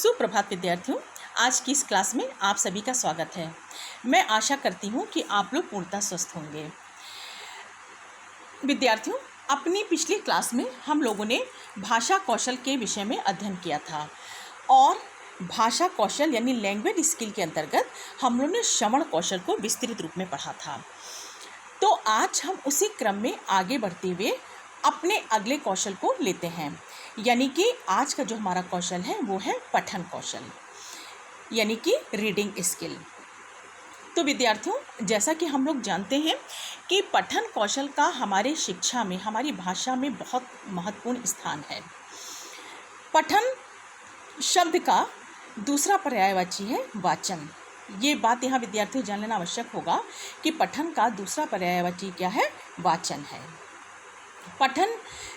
सुप्रभात विद्यार्थियों, आज की इस क्लास में आप सभी का स्वागत है। मैं आशा करती हूँ कि आप लोग पूर्णतः स्वस्थ होंगे। विद्यार्थियों, अपनी पिछली क्लास में हम लोगों ने भाषा कौशल के विषय में अध्ययन किया था और भाषा कौशल यानी लैंग्वेज स्किल के अंतर्गत हम लोगों ने श्रवण कौशल को विस्तृत रूप में पढ़ा था। तो आज हम उसी क्रम में आगे बढ़ते हुए अपने अगले कौशल को लेते हैं, यानी कि आज का जो हमारा कौशल है वो है पठन कौशल यानी कि रीडिंग स्किल। तो विद्यार्थियों, जैसा कि हम लोग जानते हैं कि पठन कौशल का हमारे शिक्षा में, हमारी भाषा में बहुत महत्वपूर्ण स्थान है। पठन शब्द का दूसरा पर्यायवाची है वाचन। ये बात यहाँ विद्यार्थियों जान लेना आवश्यक होगा कि पठन का दूसरा पर्यायवाची क्या है? वाचन है। पठन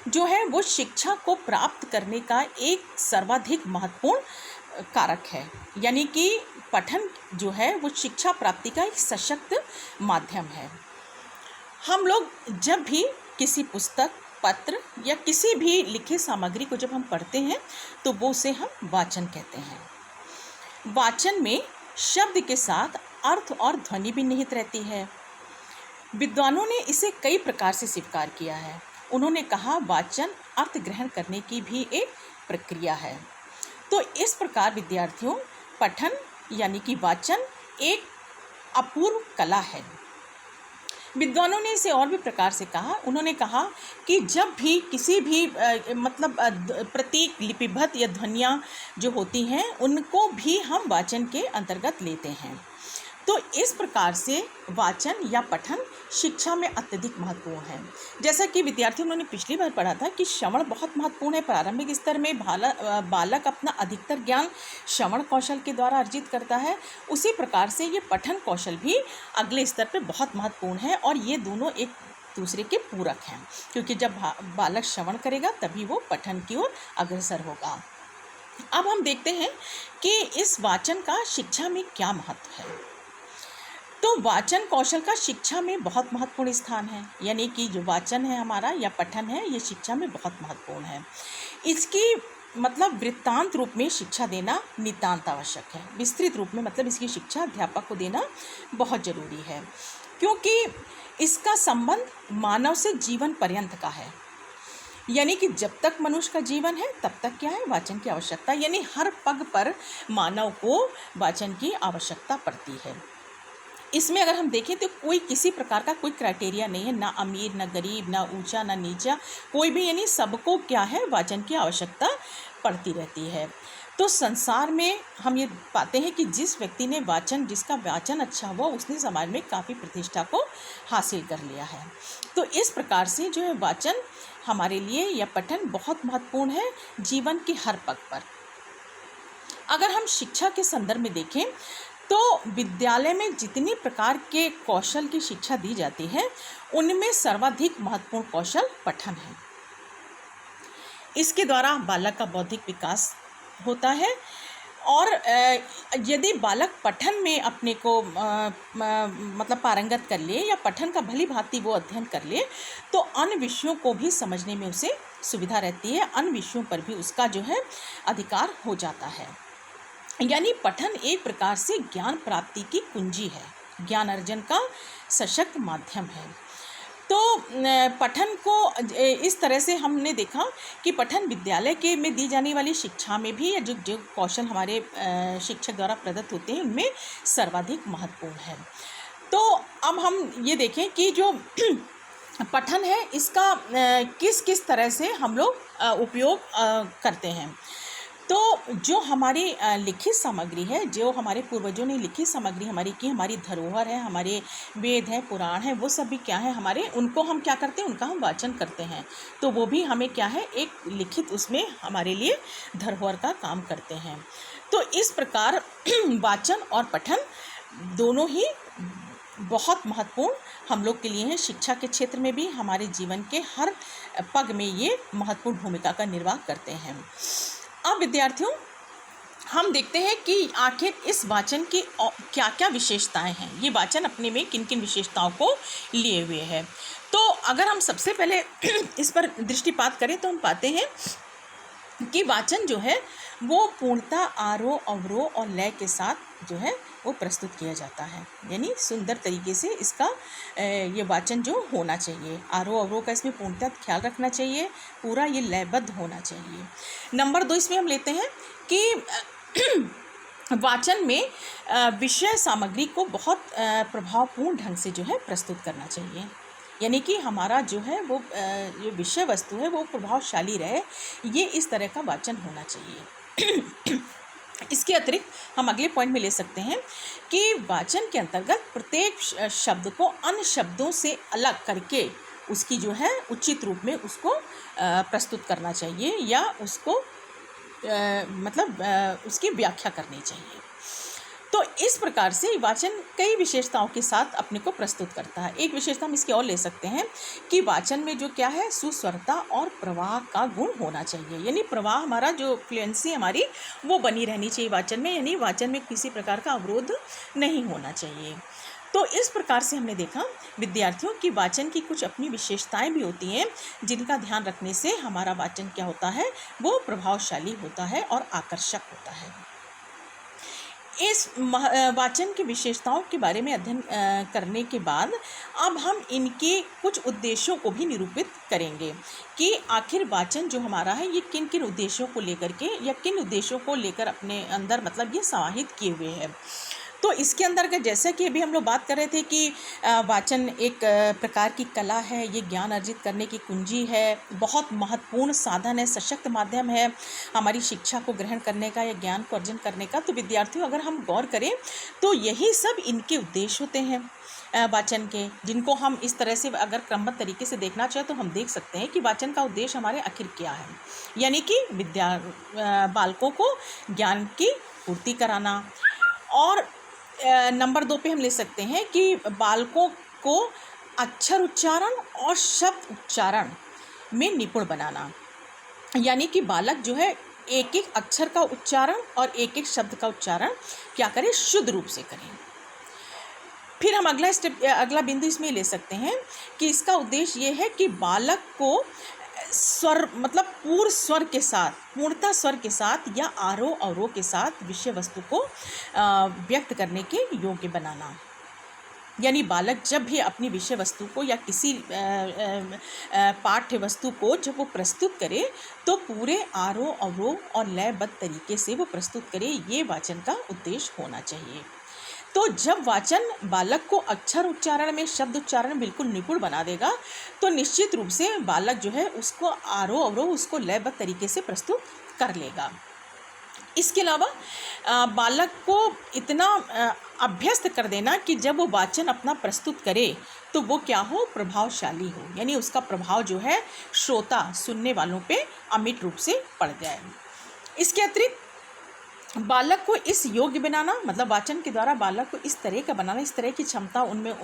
जो है वो शिक्षा को प्राप्त करने का एक सर्वाधिक महत्वपूर्ण कारक है, यानी कि पठन जो है वो शिक्षा प्राप्ति का एक सशक्त माध्यम है। हम लोग जब भी किसी पुस्तक, पत्र या किसी भी लिखित सामग्री को जब हम पढ़ते हैं तो वो उसे हम वाचन कहते हैं। वाचन में शब्द के साथ अर्थ और ध्वनि भी निहित रहती है। विद्वानों ने इसे कई प्रकार से स्वीकार किया है। उन्होंने कहा वाचन अर्थ ग्रहण करने की भी एक प्रक्रिया है। तो इस प्रकार विद्यार्थियों, पठन यानी कि वाचन एक अपूर्व कला है। विद्वानों ने इसे और भी प्रकार से कहा। उन्होंने कहा कि जब भी किसी भी प्रतीक, लिपिबद्ध या ध्वनियाँ जो होती हैं उनको भी हम वाचन के अंतर्गत लेते हैं। तो इस प्रकार से वाचन या पठन शिक्षा में अत्यधिक महत्वपूर्ण है। जैसा कि विद्यार्थियों, उन्होंने पिछली बार पढ़ा था कि श्रवण बहुत महत्वपूर्ण है। प्रारंभिक स्तर में बालक अपना अधिकतर ज्ञान श्रवण कौशल के द्वारा अर्जित करता है। उसी प्रकार से ये पठन कौशल भी अगले स्तर पे बहुत महत्वपूर्ण है और ये दोनों एक दूसरे के पूरक हैं, क्योंकि जब बालक श्रवण करेगा तभी वो पठन की ओर अग्रसर होगा। अब हम देखते हैं कि इस वाचन का शिक्षा में क्या महत्व है। तो वाचन कौशल का शिक्षा में बहुत महत्वपूर्ण स्थान है, यानी कि जो वाचन है हमारा या पठन है ये शिक्षा में बहुत महत्वपूर्ण है। इसकी वृत्तांत रूप में शिक्षा देना नितांत आवश्यक है। विस्तृत रूप में इसकी शिक्षा अध्यापक को देना बहुत ज़रूरी है, क्योंकि इसका संबंध मानव से जीवन पर्यंत का है। यानी कि जब तक मनुष्य का जीवन है तब तक क्या है? वाचन की आवश्यकता, यानी हर पग पर मानव को वाचन की आवश्यकता पड़ती है। इसमें अगर हम देखें तो कोई किसी प्रकार का कोई क्राइटेरिया नहीं है, ना अमीर ना गरीब, ना ऊंचा ना नीचा, कोई भी, यानी सबको क्या है? वाचन की आवश्यकता पड़ती रहती है। तो संसार में हम ये पाते हैं कि जिस व्यक्ति ने जिसका वाचन अच्छा हुआ उसने समाज में काफ़ी प्रतिष्ठा को हासिल कर लिया है। तो इस प्रकार से जो है वाचन हमारे लिए या पठन बहुत महत्वपूर्ण है जीवन के हर पग पर। अगर हम शिक्षा के संदर्भ में देखें तो विद्यालय में जितनी प्रकार के कौशल की शिक्षा दी जाती है उनमें सर्वाधिक महत्वपूर्ण कौशल पठन है। इसके द्वारा बालक का बौद्धिक विकास होता है और यदि बालक पठन में अपने को पारंगत कर ले या पठन का भली भांति वो अध्ययन कर ले तो अन्य विषयों को भी समझने में उसे सुविधा रहती है, अन्य विषयों पर भी उसका जो है अधिकार हो जाता है। यानी पठन एक प्रकार से ज्ञान प्राप्ति की कुंजी है, ज्ञान अर्जन का सशक्त माध्यम है। तो पठन को इस तरह से हमने देखा कि पठन विद्यालय के में दी जाने वाली शिक्षा में भी जो कौशल हमारे शिक्षक द्वारा प्रदत्त होते हैं उनमें सर्वाधिक महत्वपूर्ण है। तो अब हम ये देखें कि जो पठन है इसका किस किस तरह से हम लोग उपयोग करते हैं। तो जो हमारी लिखित सामग्री है, जो हमारे पूर्वजों ने लिखित सामग्री हमारी धरोहर है, हमारे वेद हैं, पुराण हैं, वो सब भी क्या है हमारे, उनको हम क्या करते हैं? उनका हम वाचन करते हैं। तो वो भी हमें क्या है? एक लिखित उसमें हमारे लिए धरोहर का काम करते हैं। तो इस प्रकार वाचन और पठन दोनों ही बहुत महत्वपूर्ण हम लोग के लिए हैं। शिक्षा के क्षेत्र में भी हमारे जीवन के हर पग में ये महत्वपूर्ण भूमिका का निर्वाह करते हैं। अब विद्यार्थियों, हम देखते हैं कि आखिर इस वाचन की क्या क्या विशेषताएं हैं, ये वाचन अपने में किन किन विशेषताओं को लिए हुए है। तो अगर हम सबसे पहले इस पर दृष्टिपात करें तो हम पाते हैं कि वाचन जो है वो पूर्णतः आरोह अवरोह और लय के साथ जो है वो प्रस्तुत किया जाता है। यानी सुंदर तरीके से इसका ये वाचन जो होना चाहिए, आरोह अवरोह का इसमें पूर्णतः ख्याल रखना चाहिए, पूरा ये लयबद्ध होना चाहिए। नंबर 2 इसमें हम लेते हैं कि वाचन में विषय सामग्री को बहुत प्रभावपूर्ण ढंग से जो है प्रस्तुत करना चाहिए। यानी कि हमारा जो है वो जो विषय वस्तु है वो प्रभावशाली रहे, ये इस तरह का वाचन होना चाहिए। इसके अतिरिक्त हम अगले पॉइंट में ले सकते हैं कि वाचन के अंतर्गत प्रत्येक शब्द को अन्य शब्दों से अलग करके उसकी जो है उचित रूप में उसको प्रस्तुत करना चाहिए या उसको उसकी व्याख्या करनी चाहिए। तो इस प्रकार से वाचन कई विशेषताओं के साथ अपने को प्रस्तुत करता है। एक विशेषता हम इसकी और ले सकते हैं कि वाचन में जो क्या है, सुस्वरता और प्रवाह का गुण होना चाहिए। यानी प्रवाह हमारा जो फ्लुएंसी हमारी वो बनी रहनी चाहिए वाचन में, यानी वाचन में किसी प्रकार का अवरोध नहीं होना चाहिए। तो इस प्रकार से हमने देखा विद्यार्थियों की वाचन की कुछ अपनी विशेषताएं भी होती हैं, जिनका ध्यान रखने से हमारा वाचन क्या होता है, वो प्रभावशाली होता है और आकर्षक होता है। इस वाचन की विशेषताओं के बारे में अध्ययन करने के बाद अब हम इनके कुछ उद्देश्यों को भी निरूपित करेंगे कि आखिर वाचन जो हमारा है ये किन किन उद्देश्यों को लेकर के या किन उद्देश्यों को लेकर अपने अंदर ये समाहित किए हुए हैं। तो इसके अंदर का जैसा कि अभी हम लोग बात कर रहे थे कि वाचन एक प्रकार की कला है, ये ज्ञान अर्जित करने की कुंजी है, बहुत महत्वपूर्ण साधन है, सशक्त माध्यम है हमारी शिक्षा को ग्रहण करने का या ज्ञान को अर्जन करने का। तो विद्यार्थियों अगर हम गौर करें तो यही सब इनके उद्देश्य होते हैं वाचन के, जिनको हम इस तरह से अगर क्रमबद्ध तरीके से देखना चाहें तो हम देख सकते हैं कि वाचन का उद्देश्य हमारे आखिर क्या है। यानी कि बालकों को ज्ञान की पूर्ति कराना। और नंबर 2 पे हम ले सकते हैं कि बालकों को अक्षर उच्चारण और शब्द उच्चारण में निपुण बनाना। यानी कि बालक जो है एक एक अक्षर का उच्चारण और एक एक शब्द का उच्चारण क्या करें, शुद्ध रूप से करें। फिर हम अगला बिंदु इसमें ले सकते हैं कि इसका उद्देश्य ये है कि बालक को स्वर पूर्ण स्वर के साथ, पूर्णता स्वर के साथ या आरोह अवरोह के साथ विषय वस्तु को व्यक्त करने के योग्य बनाना। यानी बालक जब भी अपनी विषय वस्तु को या किसी पाठ्य वस्तु को जब वो प्रस्तुत करे तो पूरे आरोह अवरोह और लयबद्ध तरीके से वो प्रस्तुत करे, ये वाचन का उद्देश्य होना चाहिए। तो जब वाचन बालक को अक्षर उच्चारण में, शब्द उच्चारण में बिल्कुल निपुण बना देगा तो निश्चित रूप से बालक जो है उसको आरोह अवरोह उसको लयबद्ध तरीके से प्रस्तुत कर लेगा। इसके अलावा बालक को इतना अभ्यस्त कर देना कि जब वो वाचन अपना प्रस्तुत करे तो वो क्या हो, प्रभावशाली हो। यानी उसका प्रभाव जो है श्रोता, सुनने वालों पे अमिट रूप से पड़ जाए। इसके अतिरिक्त बालक को इस योग्य बनाना, वाचन के द्वारा बालक को इस तरह का बनाना, इस तरह की क्षमता उनमें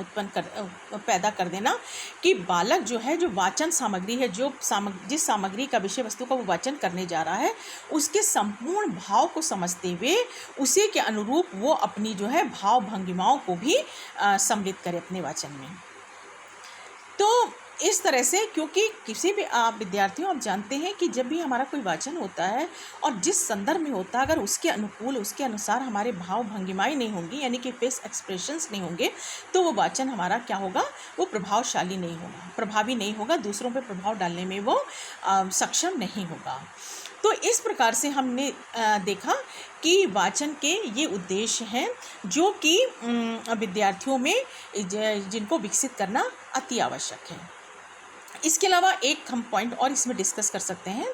पैदा कर देना कि बालक जो है, जो वाचन सामग्री है, जिस सामग्री का विषय वस्तु का वो वाचन करने जा रहा है, उसके संपूर्ण भाव को समझते हुए उसी के अनुरूप वो अपनी जो है भाव भंगिमाओं को भी सम्मिलित करे अपने वाचन में। तो इस तरह से, क्योंकि किसी भी विद्यार्थियों आप जानते हैं कि जब भी हमारा कोई वाचन होता है और जिस संदर्भ में होता है, अगर उसके अनुकूल, उसके अनुसार हमारे भाव भंगिमाएं नहीं होंगी, यानी कि फेस एक्सप्रेशंस नहीं होंगे, तो वो वाचन हमारा क्या होगा, वो प्रभावशाली नहीं होगा, प्रभावी नहीं होगा, दूसरों पर प्रभाव डालने में वो सक्षम नहीं होगा। तो इस प्रकार से हमने देखा कि वाचन के ये उद्देश्य हैं जो कि विद्यार्थियों में जिनको विकसित करना अति आवश्यक है। इसके अलावा एक हम पॉइंट और इसमें डिस्कस कर सकते हैं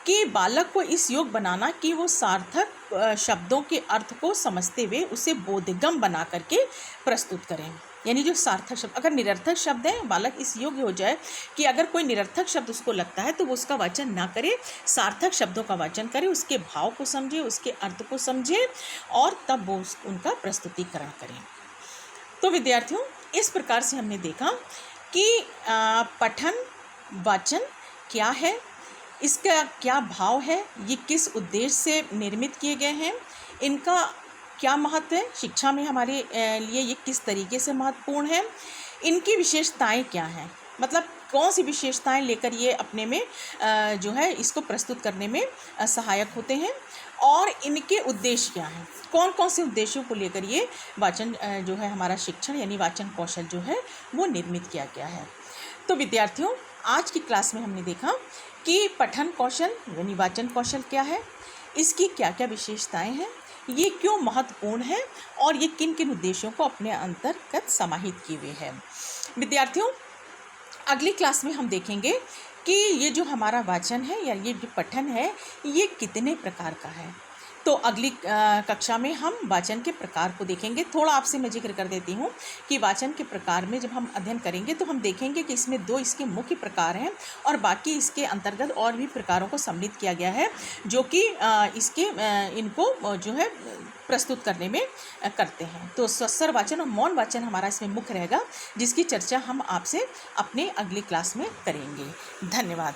कि बालक को इस योग्य बनाना कि वो सार्थक शब्दों के अर्थ को समझते हुए उसे बोधगम्य बना करके प्रस्तुत करें। यानी जो सार्थक शब्द, अगर निरर्थक शब्द है, बालक इस योग्य हो जाए कि अगर कोई निरर्थक शब्द उसको लगता है तो वो उसका वाचन ना करे, सार्थक शब्दों का वाचन करे, उसके भाव को समझे, उसके अर्थ को समझे और तब वो उनका प्रस्तुतिकरण करें। तो विद्यार्थियों, इस प्रकार से हमने देखा कि पठन वाचन क्या है, इसका क्या भाव है, ये किस उद्देश्य से निर्मित किए गए हैं, इनका क्या महत्व है शिक्षा में हमारे लिए, ये किस तरीके से महत्वपूर्ण है, इनकी विशेषताएं क्या हैं, मतलब कौन सी विशेषताएं लेकर ये अपने में जो है इसको प्रस्तुत करने में सहायक होते हैं, और इनके उद्देश्य क्या हैं, कौन कौन से उद्देश्यों को लेकर ये वाचन जो है हमारा शिक्षण यानी वाचन कौशल जो है वो निर्मित किया गया है। तो विद्यार्थियों, आज की क्लास में हमने देखा कि पठन कौशल यानी वाचन कौशल क्या है, इसकी क्या क्या विशेषताएं हैं, ये क्यों महत्वपूर्ण है और ये किन किन उद्देश्यों को अपने अंतर्गत समाहित किए हुए हैं। विद्यार्थियों, अगली क्लास में हम देखेंगे कि ये जो हमारा वाचन है या ये जो पठन है ये कितने प्रकार का है। तो अगली कक्षा में हम वाचन के प्रकार को देखेंगे। थोड़ा आपसे मैं जिक्र कर देती हूँ कि वाचन के प्रकार में जब हम अध्ययन करेंगे तो हम देखेंगे कि इसमें 2 इसके मुख्य प्रकार हैं और बाकी इसके अंतर्गत और भी प्रकारों को सम्मिलित किया गया है जो कि इनको जो है प्रस्तुत करने में करते हैं। तो स्वस्वर वाचन और मौन वाचन हमारा इसमें मुख्य रहेगा, जिसकी चर्चा हम आपसे अपने अगली क्लास में करेंगे। धन्यवाद।